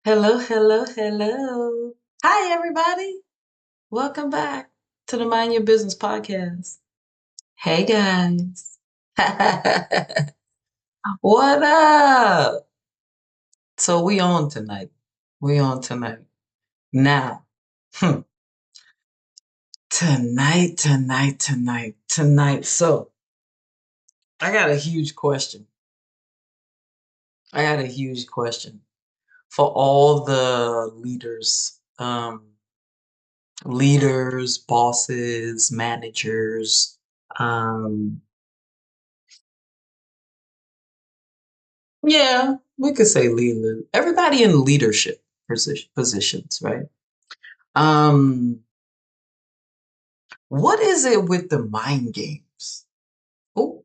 Hello, hello, hello. Hi, everybody. Welcome back to the Mind Your Business podcast. Hey, guys. What up? So we on tonight. We on tonight. Now, hmm, tonight. So I got a huge question. I got a huge question for all the leaders, bosses, managers. Um, Yeah, we could say leader. Everybody in leadership positions, right? Um, what is it with the mind games? Oh,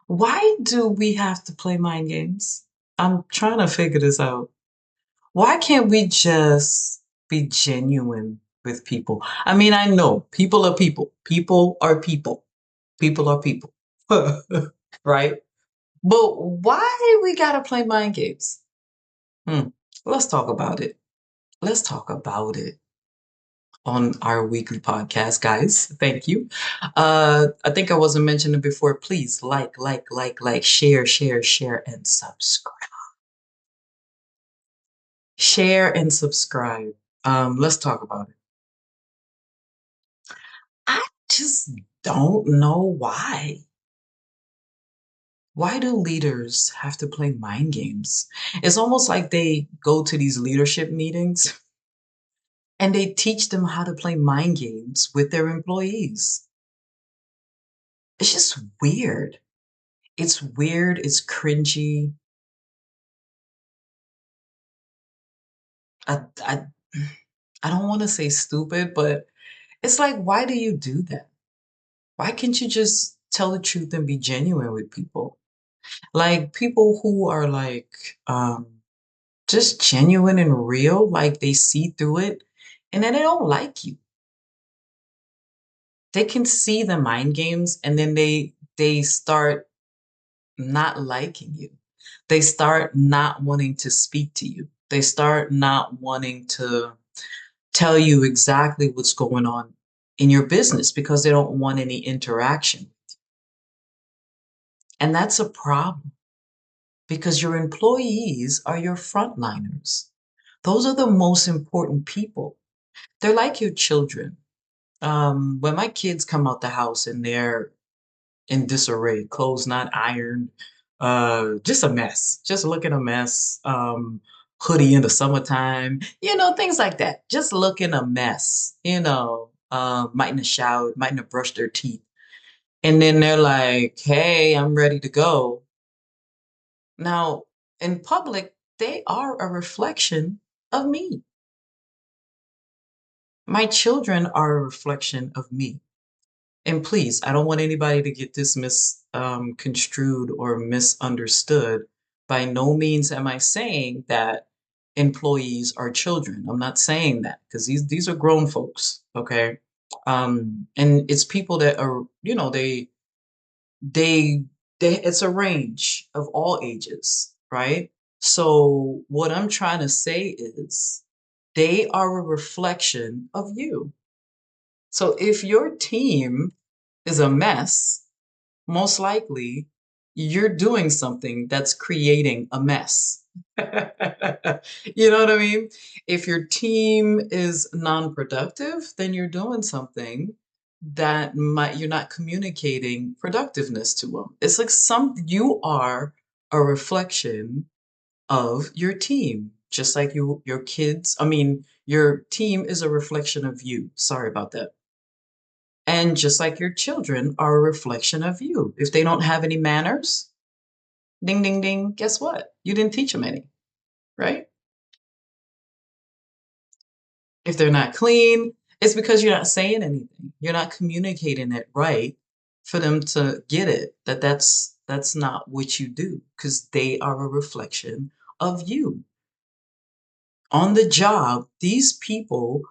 why do we have to play mind games? I'm trying to figure this out. Why can't we just be genuine with people? I mean, I know people are people. People are people. People are people. Right? But why we gotta play mind games? Hmm. Let's talk about it. Let's talk about it on our weekly podcast, guys. Thank you. I think I wasn't mentioning before. Please share, and subscribe. Share and subscribe. Let's talk about it. I just don't know why. Why do leaders have to play mind games? It's almost like they go to these leadership meetings and they teach them how to play mind games with their employees. It's just weird. It's weird, it's cringy. I I don't wanna say stupid, but it's like, why do you do that? Why can't you just tell the truth and be genuine with people? Like, people who are, like, just genuine and real, like, they see through it, and then they don't like you. They can see the mind games, and then they start not liking you. They start not wanting to speak to you. They start not wanting to tell you exactly what's going on in your business because they don't want any interaction. And that's a problem because your employees are your frontliners. Those are the most important people. They're like your children. When my kids come out the house and they're in disarray, clothes not ironed, just a mess, just looking a mess, hoodie in the summertime, things like that. Just looking a mess, mightn't have showered, mightn't have brushed their teeth. And then they're like, hey, I'm ready to go. Now, in public, they are a reflection of me. My children are a reflection of me. And please, I don't want anybody to get this misconstrued or misunderstood. By no means am I saying that employees are children. I'm not saying that because these are grown folks, okay? And it's people that are, they they it's a range of all ages, right? So what I'm trying to say is they are a reflection of you. So if your team is a mess, most likely you're doing something that's creating a mess. You know what I mean? If your team is non-productive, then you're doing something that might you're not communicating productiveness to them. It's like you are a reflection of your team, just like your kids. I mean, your team is a reflection of you. Sorry about that. And just like your children are a reflection of you. If they don't have any manners, ding, ding, ding, guess what? You didn't teach them any, right? If they're not clean, it's because you're not saying anything. You're not communicating it right for them to get it that that's not what you do because they are a reflection of you. On the job, these people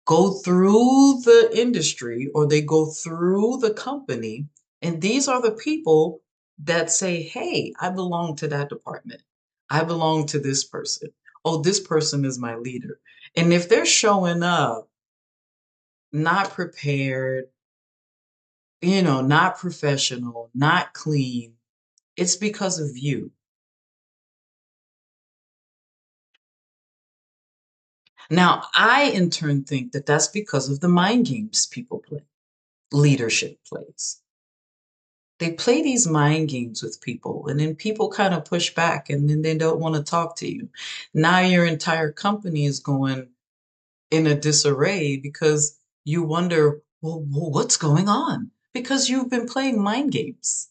go through the industry or they go through the company And these are the people that say, hey, I belong to that department. I belong to this person. Oh, this person is my leader. And if they're showing up not prepared, not professional, not clean, it's because of you. Now, I in turn think that that's because of the mind games people play, leadership plays. They play these mind games with people, and then people kind of push back, and then they don't want to talk to you. Now your entire company is going in a disarray because you wonder, well, what's going on? Because you've been playing mind games.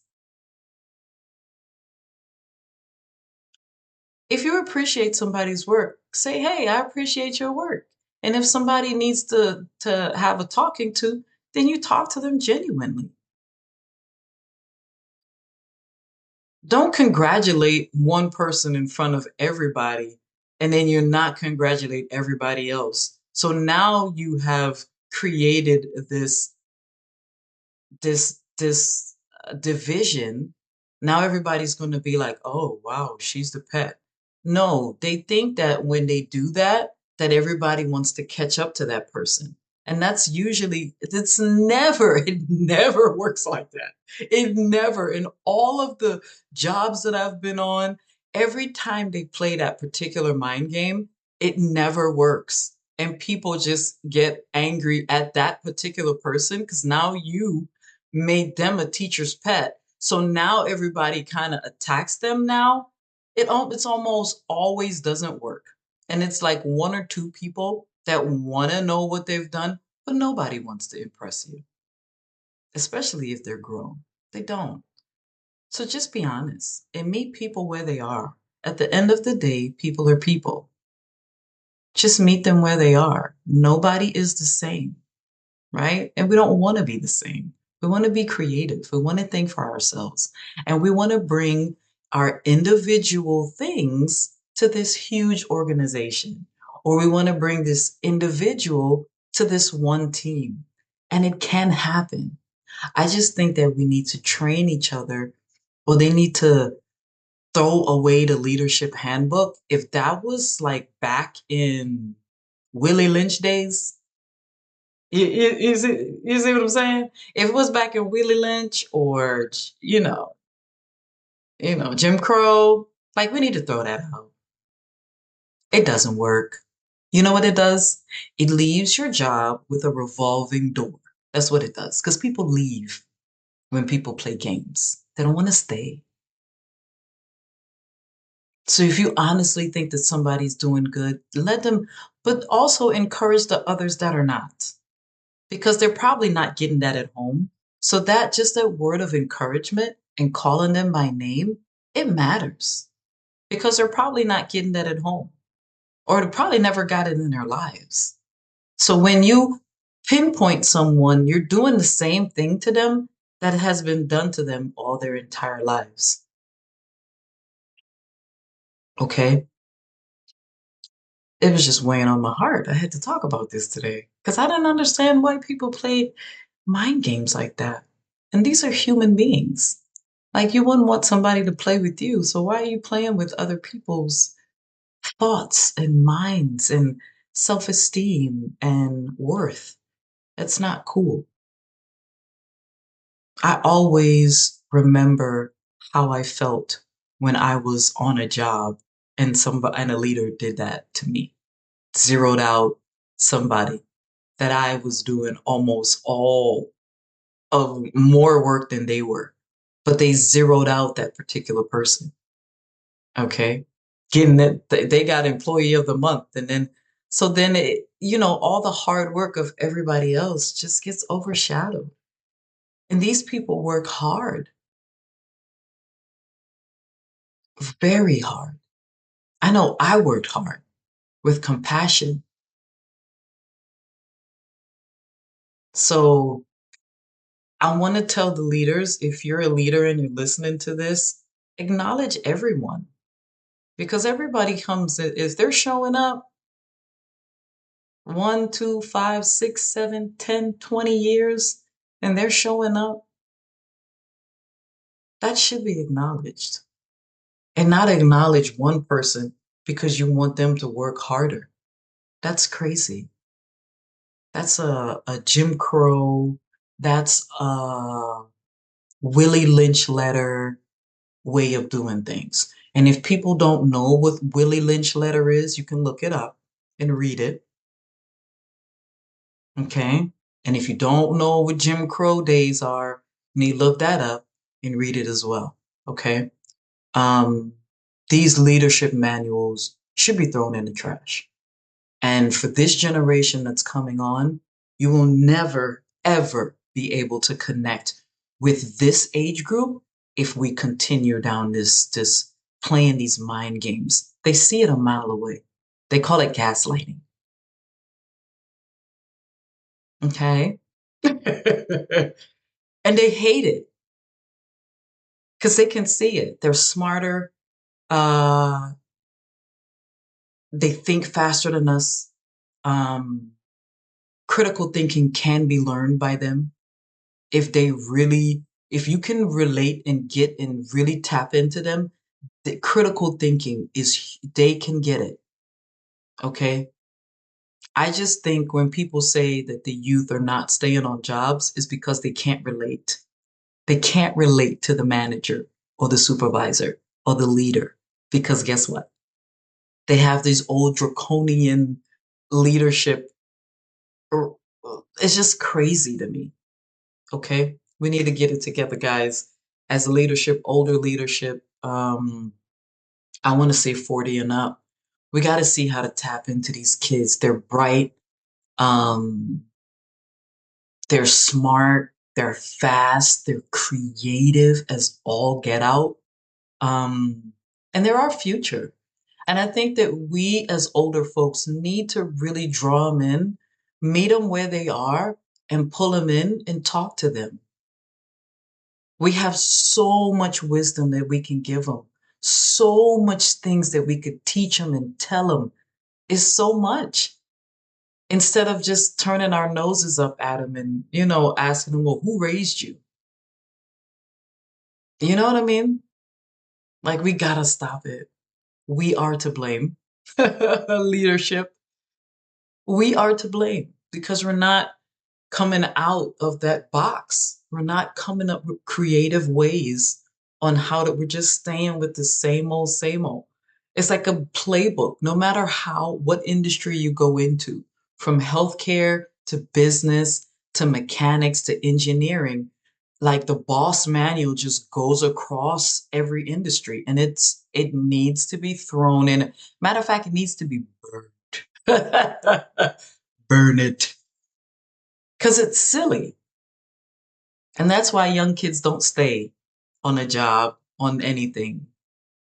If you appreciate somebody's work, say, hey, I appreciate your work. And if somebody needs to have a talking to, then you talk to them genuinely. Don't congratulate one person in front of everybody, and then you're not congratulate everybody else. So now you have created this division. Now everybody's going to be like, oh wow, she's the pet. No, they think that when they do that, that everybody wants to catch up to that person. And that's usually, it never works like that. It never, in all of the jobs that I've been on, every time they play that particular mind game, it never works. And people just get angry at that particular person because now you made them a teacher's pet. So now everybody kind of attacks them now. It's almost always doesn't work. And it's like one or two people that want to know what they've done, but nobody wants to impress you, especially if they're grown. They don't. So just be honest and meet people where they are. At the end of the day, people are people. Just meet them where they are. Nobody is the same, right? And we don't want to be the same. We want to be creative. We want to think for ourselves. And we want to bring our individual things to this huge organization, or we want to bring this individual to this one team. And it can happen. I just think that we need to train each other, or they need to throw away the leadership handbook. If that was like back in Willie Lynch days, you see what I'm saying? If it was back in Willie Lynch or Jim Crow, like we need to throw that out. It doesn't work. You know what it does? It leaves your job with a revolving door. That's what it does. Because people leave when people play games. They don't want to stay. So if you honestly think that somebody's doing good, let them, but also encourage the others that are not. Because they're probably not getting that at home. So that just that word of encouragement and calling them by name, it matters because they're probably not getting that at home or they probably never got it in their lives. So when you pinpoint someone, you're doing the same thing to them that has been done to them all their entire lives. Okay. It was just weighing on my heart. I had to talk about this today because I didn't understand why people play mind games like that. And these are human beings. Like you wouldn't want somebody to play with you. So why are you playing with other people's thoughts and minds and self-esteem and worth? That's not cool. I always remember how I felt when I was on a job and a leader did that to me. Zeroed out somebody that I was doing almost all of more work than they were, but they zeroed out that particular person. Okay. Getting that they got employee of the month. And then, so then all the hard work of everybody else just gets overshadowed. And these people work hard, very hard. I know I worked hard with compassion. So I want to tell the leaders, if you're a leader and you're listening to this, acknowledge everyone because everybody comes, if they're showing up 1, 2, 5, 6, 7, 10, 20 years and they're showing up, That should be acknowledged. And not acknowledge one person because you want them to work harder. That's crazy. That's a Jim Crow, that's a Willie Lynch letter way of doing things. And if people don't know what Willie Lynch letter is, you can look it up and read it. Okay. And if you don't know what Jim Crow days are, you need to look that up and read it as well. Okay. Um, these leadership manuals should be thrown in the trash. And for this generation that's coming on, you will never, ever be able to connect with this age group if we continue down this playing these mind games. They see it a mile away. They call it gaslighting. Okay. And they hate it because they can see it. They're smarter. Uh, they think faster than us. Um, critical thinking can be learned by them if they really, if you can relate and get and really tap into them. The critical thinking is, they can get it. Okay. I just think when people say that the youth are not staying on jobs is because they can't relate. They can't relate to the manager or the supervisor or the leader because guess what? They have these old draconian leadership. It's just crazy to me. Okay. We need to get it together, guys. As leadership, older leadership, I want to say 40 and up. We got to see how to tap into these kids. They're bright. Um, they're smart. They're fast. They're creative as all get out. Um, and they're our future. And I think that we as older folks need to really draw them in, meet them where they are, and pull them in and talk to them. We have so much wisdom that we can give them, so much things that we could teach them and tell them. Is so much. Instead of just turning our noses up at them and, asking them, well, who raised you? You know what I mean? Like, we gotta stop it. We are to blame. Leadership. We are to blame because we're not coming out of that box. We're not coming up with creative ways on how to, we're just staying with the same old, same old. It's like a playbook, no matter what industry you go into, from healthcare to business to mechanics to engineering, like the boss manual just goes across every industry and it needs to be thrown in. Matter of fact, it needs to be burned. Burn it. Because it's silly. And that's why young kids don't stay on a job, on anything,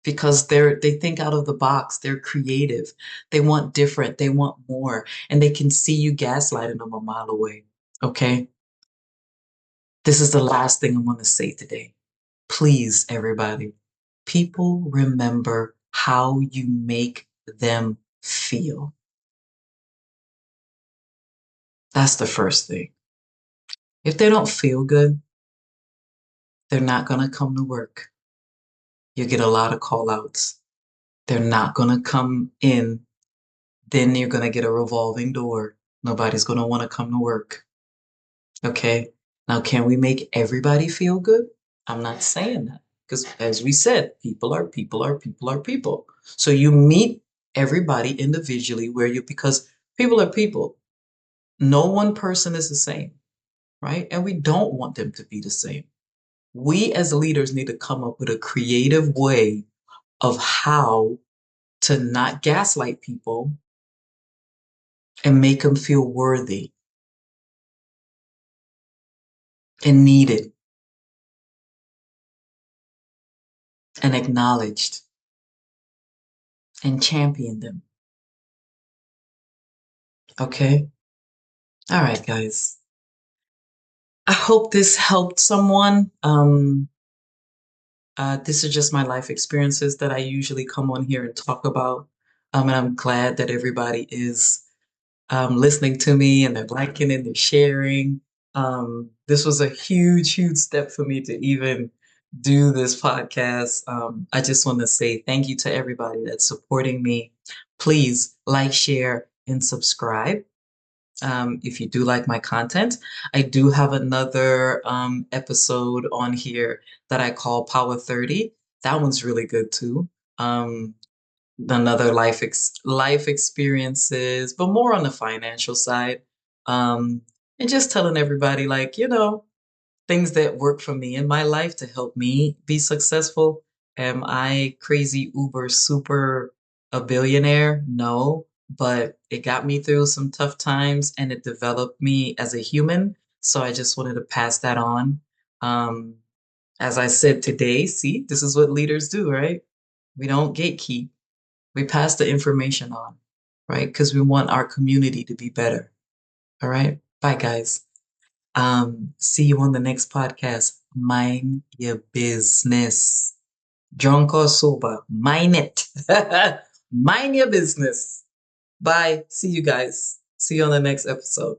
because they think out of the box. They're creative. They want different. They want more. And they can see you gaslighting them a mile away. Okay? This is the last thing I want to say today. Please, everybody, people remember how you make them feel. That's the first thing. If they don't feel good, they're not going to come to work. You get a lot of call outs. They're not going to come in. Then you're going to get a revolving door. Nobody's going to want to come to work. Okay. Now, can we make everybody feel good? I'm not saying that because, as we said, people are people are people are people. So you meet everybody individually because people are people. No one person is the same, right? And we don't want them to be the same. We as leaders need to come up with a creative way of how to not gaslight people and make them feel worthy and needed and acknowledged and champion them. Okay? All right, guys. I hope this helped someone. This is just my life experiences that I usually come on here and talk about. And I'm glad that everybody is listening to me and they're liking and they're sharing. This was a huge, huge step for me to even do this podcast. I just want to say thank you to everybody that's supporting me. Please like, share, and subscribe. If you do like my content, I do have another episode on here that I call Power 30. That one's really good too. Um, another life experiences, but more on the financial side. Um, and just telling everybody, like, things that work for me in my life to help me be successful. Am I crazy uber super a billionaire? No, but it got me through some tough times and it developed me as a human. So I just wanted to pass that on. Um, as I said today, see, this is what leaders do, right? We don't gatekeep. We pass the information on, right? Because we want our community to be better. All right. Bye, guys. See you on the next podcast. Mind your business. Drunk or sober, mind it. Mind your business. Bye. See you guys. See you on the next episode.